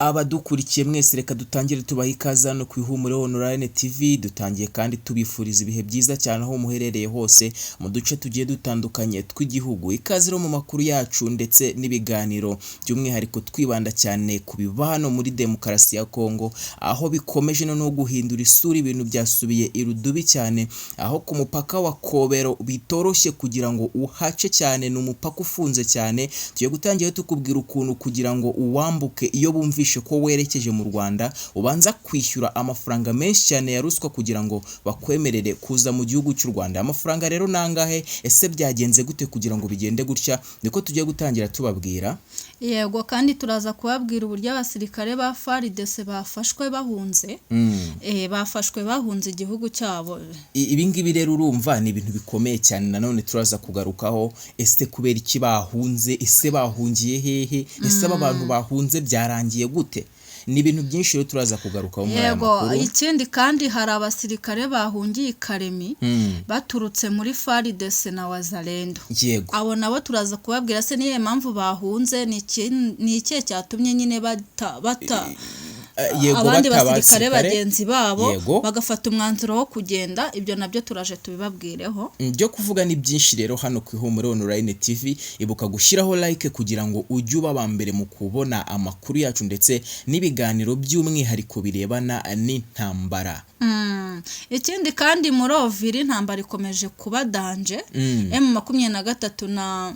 Abadukurikiye mwese reka dutangire tubaha ikaze hano ku Ihumure Online TV. Dutangiye kandi tubifuriza ibihe byiza cyane aho muherereye hose mu duce tugiye dutandukanye tw'igihugu. Ikaze mu makuru yacu ndetse n'ibiganiro by'umwihariko twibanda cyane ku bibano muri demokarasi ya Kongo, aho bikomeje no guhindura isura, ibintu byasubiye irudubi cyane, aho ku mupaka wa Kobero bitoroshye kugira ngo uhace cyane, n'umupaka ufunze cyane. Tugiye gutangira tukubwira ukuntu kugira ngo uwambuke iyo bumvishe ko werekeje mu Rwanda ubanza kwishyura amafaranga menshi cyane ya ruswa kugira ngo bakwemerere kuza mu gihugu cy'u Rwanda. Amafaranga rero nangahe, ese byagenze gute kugira ngo bigende gutya? Niko tugiye gutangira tubabwira. Yego, kandi turaza kubabwira uburyo abasirikare ba FARDC bafashwe bahunze bafashwe bahunze igihugu cyabo. Ibi ngibi rero urumva ni ibintu bikomeye cyane, nanone turaza kugarukaho. Ese kubera iki bahunze? Ese bahungiye hehe? Ese aba bantu bahunze byarangiye gute? Ni ibintu byinshi rero turaza kugarukaho muri aya makuru. Yego, ikindi kandi hari abasirikare bahungiye i Karemi baturutse muri FARDC na Wazalendo. Yego, abo nabo turaza kubabwira se niye mpamvu bahunze, ni ikihe cyatumye nyine bata abandi basirikare bagenzi babo bagafata umwanzuro wo kugenda. Ibyo nabyo turaje tubibabwireho. Byo kuvuga ni byinshi rero hano ku Ihumure Online TV. Ibuka gushyiraho like kugira ngo ujye uba mbere mu kubona amakuru yacu ndetse n'ibiganiro by'umwihariko birebana n'intambara. Ikindi kandi muri Oviri intambara ikomeje kuba danje. M23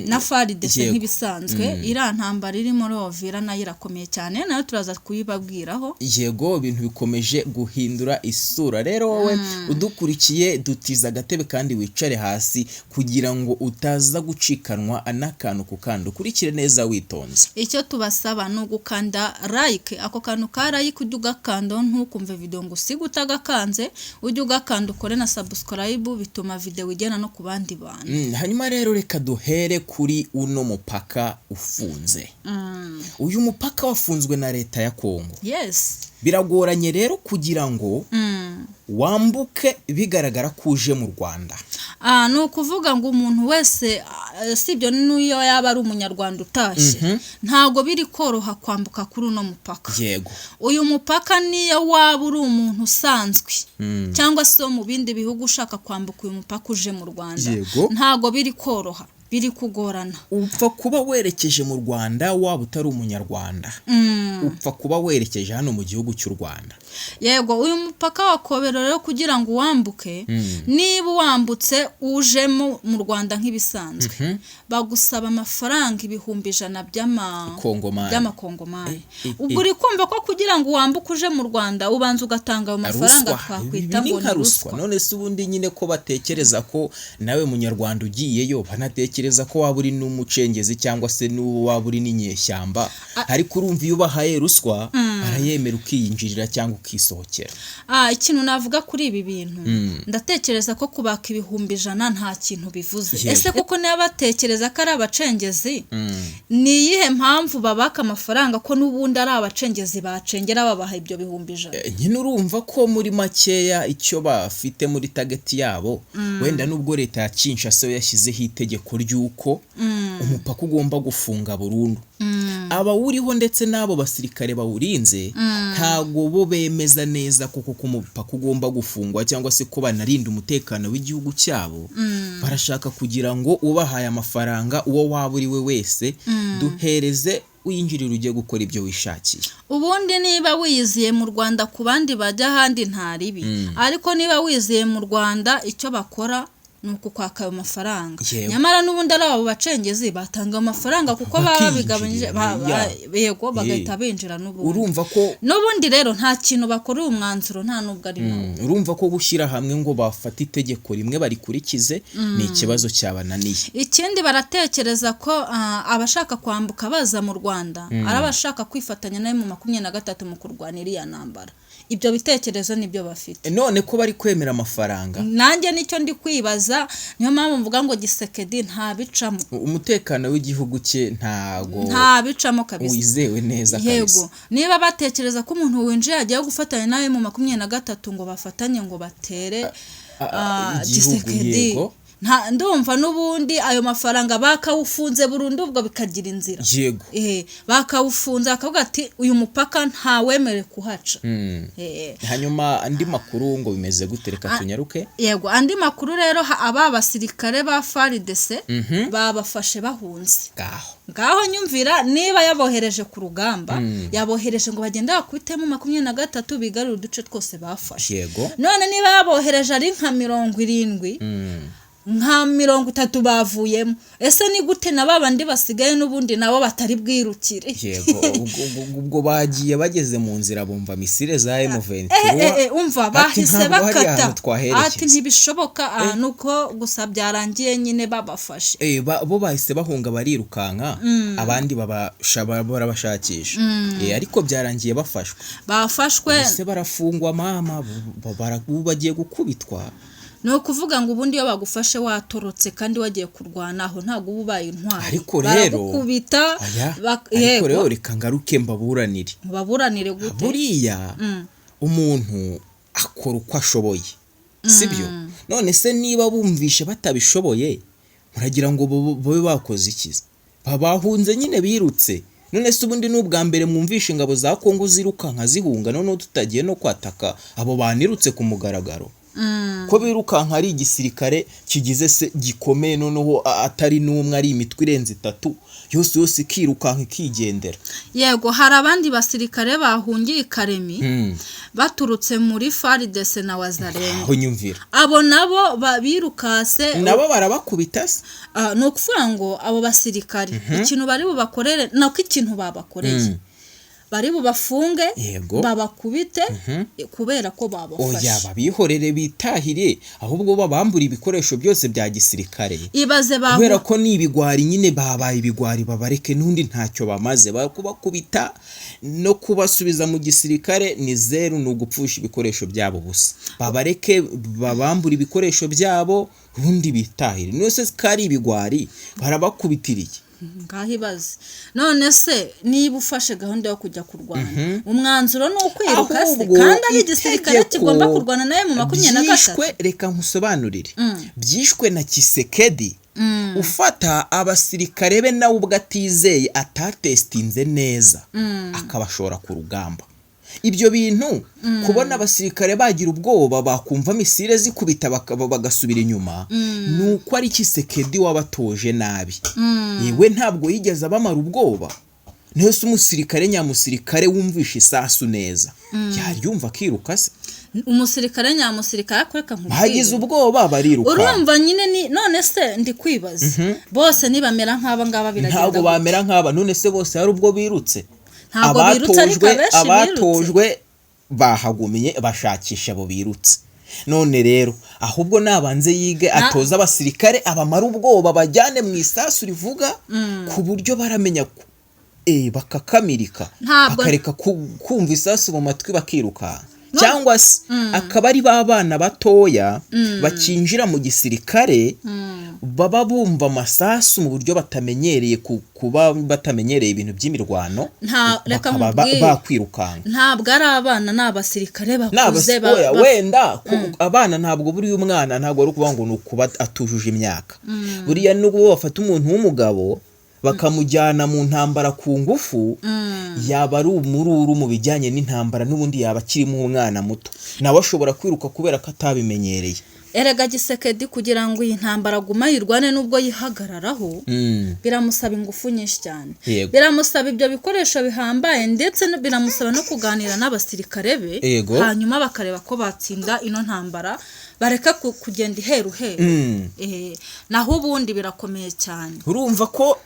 na FARDC nk'ibisanzwe, iriya ntambara iri muri Ovira nayo irakomeye cyane, nayo turaza kuyibabwiraho. Yego, ibintu bikomeje guhindura isura. Rero wowe udukurikiye, dutiza agatebe kandi wicare hasi kugira ngo utaza gucikanwa n'akantu ku kandi. Ukurikire neza witonze. Icyo tubasaba ni ugukanda like. Ako kantu ka like ujye ugakanda, ntukumve video ngo usiga utagakanze, ujye ugakanda ukore na subscribe, bituma video igena no ku bandi bantu. Hanyuma rero reka duhere kuri uno mupaka ufunze. Uyu mupaka wafunzwe na leta ya Kongo. Yes. Biragoranye rero kugira ngo wambuke bigaragara ko uje mu Rwanda. Ni ukuvuga ngo umuntu wese sibyo n'iyo yaba ari umunyarwanda utashye, ntabwo biri koroha kwambuka kuri uno mupaka. Yego, uyu mupaka niyo waba uri umuntu usanzwe cyangwa se mu bindi bihugu ushaka kwambuka uyu mupaka uje mu Rwanda, ntabwo biri koroha, biri kugorana. Upfa kuba werekeje mu Rwanda waba utari umunyarwanda. Upfa kuba werekeje hano mu gihugu cy'u Rwanda. Yego, uyu mupaka wa Kobero rero kugira ngo wambuke, niba wambutse uje mu Rwanda nk'ibisanzwe, bagusaba amafaranga 100,000 by'amakongomani. Ubwo uri kumva ko kugira ngo wambuke uje mu Rwanda ubanza ugatanga ayo mafaranga twakwita ngo ni ruswa. None se ubundi nyine ko batekereza ko nawe munyarwanda ugiyeyo, banatekereza ko waba uri n'umucengezi cyangwa se waba uri n'inyeshyamba, ariko urumva iyo bahaye ruswa barayemera ukiyinjirira cyangwa ukisohokera. Ikintu navuga kuri ibi bintu, ndatekereza ko kubaka 100,000 nta kintu bivuze. Ese kuko niba batekereza ko ari abacengezi, ni iyihe mpamvu babaka amafaranga ko n'ubundi ari abacengezi bacengera babaha ibyo 100,000? Nyine urumva ko muri makeya icyo bafite muri target yabo, wenda nubwo leta ya Kinshasa yashyizeho itegeko ry'uko umupaka ugomba gufunga burundu, abawuriho ndetse n'abo basirikare bawurinze ntago bo bemeza neza kuko umupaka ugomba gufungwa cyangwa se ko banarinda umutekano w'igihugu cyabo. Barashaka kugira ngo ubahaye amafaranga uwo waba uri we wese, duhereze uyinjirira ujye gukora ibyo wishakiye. Ubundi niba wiyiziye mu Rwanda ku bandi bajya ahandi ntaribi, ariko niba wiyiziye mu Rwanda icyo bakora nuko kwaka ayo mafaranga. Nyamara n'ubundi ari abo bacengezi batanga amafaranga kuko baba bigabanyije, yego bagahita binjira n'ubundi. Urumva ko n'ubundi rero nta kintu bakora uyu mwanzuro, nta nubwo ari nawo. Urumva ko gushyira hamwe ngo bafate itegeko rimwe barikurikize ni ikibazo cyabananiye. Ikindi baratekereza ko abashaka kwambuka baza mu Rwanda ari abashaka kwifatanya nayo mu 23 mu kurwanira iya ntambara. Ibyo bitekerezo nibyo bafite. None ko bari kwemera amafaranga, nanjye nicyo ndi kwibaza, niyo mpamvu mvuga ngo Gisekedi nta bicamo. Umutekano w'igihugu cye nta bicamo kabisa, wizewe neza kabisa. Yego, niba batekereza ko umuntu winjiye agiye gufatanya nawe mu 23 ngo bafatanye ngo batere Gisekedi, ndumva n'ubundi ayo mafaranga bakawufunze burundu ubwo bikagira inzira. Yego. Bakawufunze akavuga ati uyu mupaka ntawemere kuhaca. Hanyuma andi makuru ngo bimeze gute, reka tunyaruke. Yego, andi makuru rero aba basirikare ba FARDC babafashe bahunze. Ngaho nyumvira, niba yabohereje ku rugamba yabohereje ngo bagende bakubitemo 23 bigarura uduce twose bafashe. Yego. None niba yabohereje ari nka 70 nka 30 bavuyemo, ese ni gute na babandi basigaye n'ubundi nabo batari bwirukire? Yego, ubwo bagiye bageze mu nzira bumva misile za M23. Umva bahise bakata ati ntibishoboka, nuko gusa byarangiye nyine babafashe. Bo bahise bahunga barirukanka, abandi barabashakisha. Ariko byarangiye bafashwe ese barafungwa mama, bagiye gukubitwa. No kuvuga ngo ubundi iyo bagufashe watorotse kandi wagiye kurwana aho ntago ubaye intwari. Ariko rero kubita ariko rero reka ngaruke mbaburanire gute? Buriya umuntu akora uko ashoboye, sibyo? None se niba bumvishe batabishoboye muragira ngo bobe bakoze ikiza? Babahunze nyine birutse. None se ubundi n'ubwa mbere mwumvishe ingabo za Kongo zirukanka zihunga, none tutagiye no kwataka abo banirutse ku mugaragaro. Ko birukanka ari igisirikare kigize se gikomeye, noneho atari n'umwe, ari imitwe irenze 3 yose ikirukanka ikigendera. Yego, hari abandi basirikare bahungiye Karemi baturutse muri FARDC na Wazalendo. Aho nyumvira abo nabo babirukase nabo barabakubita se. No kuvuga ngo abo basirikare ikintu bari bubakorere nako ikintu babakoreye bari bubafunge babakubite kubera ko babafashe. Oya, babihorere bitahire, ahubwo babambura ibikoresho byose bya gisirikare. Ibaze kubera ko ni ibigwari nyine, babaye ibigwari, babareke n'undi ntacyo bamaze. Bakubakubita no kubasubiza mu gisirikare ni zero, n'ugupfusha ibikoresho byabo busa. Babareke babambura ibikoresho byabo ubundi bitahire. Nose kari ibigwari barabakubitiriye. Ngahibaze none se niba ufashe gahunda yo kujya kurwana, umwanzuro no kwiruka se kandi ari igisirikare kigomba kurwana naye mu 23. Byishwe, reka nkusobanurire. Byishwe na Kisekedi ufata abasirikare be nawe ubwo atizeye, atatestinze neza, akabashora ku rugamba. Ibyo bintu kubona abasirikare bagira ubwoba, bakumva misile zikubita bagasubira inyuma, nuko ari Kisekedi wabatoje nabi. Yewe ntabwo yigeze abamara ubwoba. Nese umusirikare nyamusirikare wumvisha isasu neza yaryumva akiruka se. Umusirikare nyamusirikare akoreka nkubwira bagize ubwoba bariruka. Urumva nyine ni none se ndi kwibaza bose nibamera nk'aba ngaba biragenda. Ntabwo bamera nk'aba, none se bose hari ubwo birutse. Abatojwe bahagumiye bashakisha abo birutse. None rero ahubwo nabanze yige atoza abasirikare abamara ubwoba, bajyane mu isasu rivuga ku buryo baramenya bakakamirika, bakareka kumva isasu mu matwi bakiruka. Cyangwa se akaba ari babana batoya bakinjira mu gisirikare, baba bumva amasasu mu buryo batamenyereye, kuba batamenyereye ibintu by'imirwano, bakwirukanga. Ntabwo ari abana, n'abasirikare bakuze. Wenda abana ntabwo buri umwana, ntabwo ari ukuvuga ngo ni ukuba atujuje imyaka. Buriya nubwo bafata umuntu w'umugabo bakamujyana mu ntambara ku ngufu, yaba ari umururu mu bijyanye n'intambara, n'ubundi yaba akirimo umwana muto, nawe ashobora kwiruka kubera ko atabimenyereye. Erega Gisekedi kugira ngo iyi ntambara guma yirwane nubwo yihagararaho, biramusaba ingufu nyinshi cyane. Biramusaba ibyo bikoresho bihambaye, ndetse biramusaba no kuganira n'abasirikare be, hanyuma bakareba ko batsinda ino ntambara, bareka kugenda iheru. Naho ubundi birakomeye cyane. Urumva ko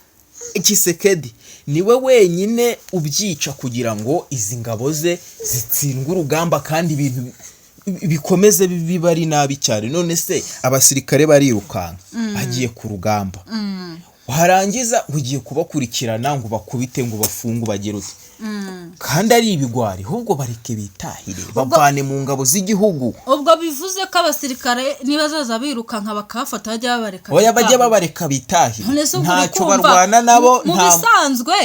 Kisekedi niwe wenyine ubyica kugira ngo izi ngabo ze zitsindwe urugamba kandi ibintu bikomeze bibari nabi cyane. None se abasirikare barirukanka bagiye ku rugamba, warangiza ugiye kubakurikirana ngo bakubite ngo bafunge bagire uti kandi ari ibigwari ahubwo bareke bitahire bavane mu ngabo z'igihugu. Ubwo bivuze ko abasirikare nibazaza birukanka bakafata bajya babareka bitahire ntacyo barwana nabo. Mu bisanzwe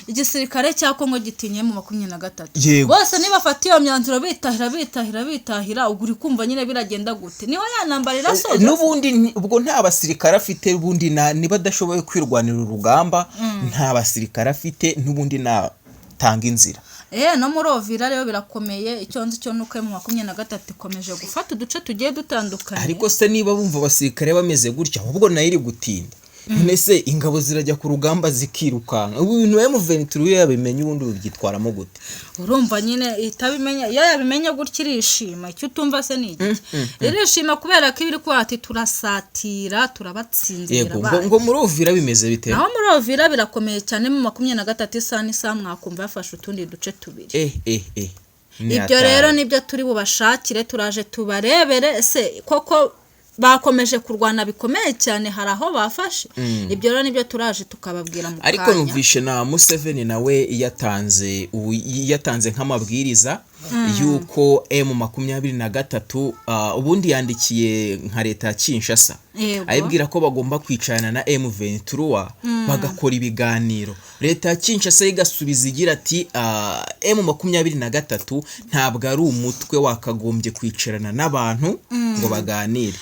igisirikare cya Kongo gitinye mu 23 bose nibafata iyo myanzuro bitahira uguri kumva nyine biragenda gute niho yanambarira soza n'ubundi ubwo nta basirikare afite ubundi niba adashoboye kwirwanira urugamba nta basirikare afite n'ubundi natanga inzira. No muri Uvira rero birakomeye icyo nzi cyo nuko mu 23 ikomeje gufata uduce tugiye dutandukanye. Ariko se niba bumva abasirikare bameze gutya ahubwo nayo iri gutinda nese ingabo zirajya ku rugamba zikirukanka ubu bintu M23 yabimenye ubundi byitwaramo gute? Urumva nyine itabimenya iyo yabimenye gutya irishima icyo utumva se ni iki irishima kubera ko ibiri kwati turasatira turabatsinzira ngo muri Uvira bimeze bite? Naho muri Uvira birakomeye cyane mu 23 isa mwakumva yafashe utundi duce tubiri. Ibyo rero nibyo turi bubashakire turaje tubarebere se koko bakomeje kurwana bikomeye cyane hari aho bafashe. Ibyo rero nibyo turaje tukababwira mu kanya. Ariko numvishe na Museveni nawe yatanze nk'amabwiriza yuko M23 ubundi yandikiye nka leta ya Kinshasa ayibwira ko bagomba kwicarana na M23 bagakora ibiganiro. Leta ya Kinshasa igasubiza igira ati M23 ntabwo ari umutwe wakagombye kwicarana n'abantu ngo baganire.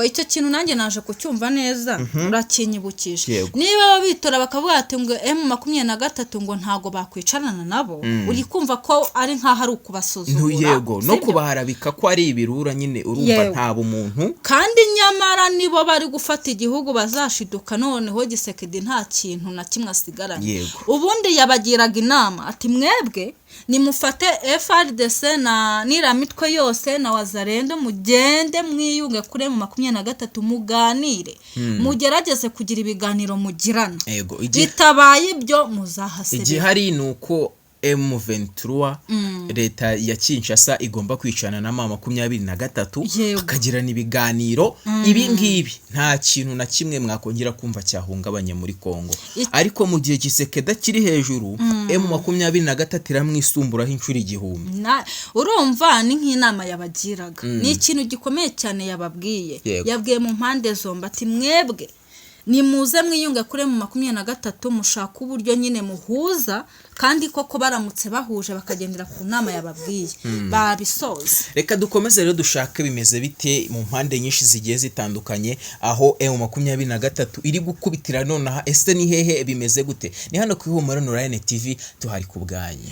Icyo kintu nanjye naje kucyumva neza urakinyibukije. Niba bitora bakavuga ati ngo M23 ngo ntago bakwicarana nabo uri kumva ko ari nkaho ari ukubasuzugura. Yego no kubaharabika ko ari ibirura nyine urumva ntabo umuntu kandi nyamara nibo bari gufata igihugu bazashiduka noneho Gisekedi nta kintu na kimwe asigaranye. Ubundi yabagiraga inama ati mwebwe nimufate FRDC na niramitwe yose na Wazalendo mugende mwiyunge kure mu 23 muganire mugerageze kugira ibiganiro mugirana bitabaye ibyo muzahasebe. Igihari nuko M23 leta ya Kinshasa igomba kwicana na 23 bakagirana ibiganiro ibi ngibi nta kintu na kimwe mwakongera kumva cyahungabanye muri Kongo. Ariko mu gihe Gisekedi kiri hejuru M23 iramwisumburaho inshuro igihumbi. Urumva ni nk'inama yabagiraga ni ikintu gikomeye cyane yababwiye yabwiye mu mpande zombi ati mwebwe nimuze mwiyunga kure mu 23 mushaka uburyo nyine muhuza kandi koko baramutse bahuje bakagendera ku nama yababwiye babisoza. Reka dukomeze rero dushaka bimeze bite mu mpande nyinshi zigiye zitandukanye aho M23 iri gukubitira nonaha ese ni hehe bimeze gute? Ni hano ku Ihumure Online TV tuhari kubganye.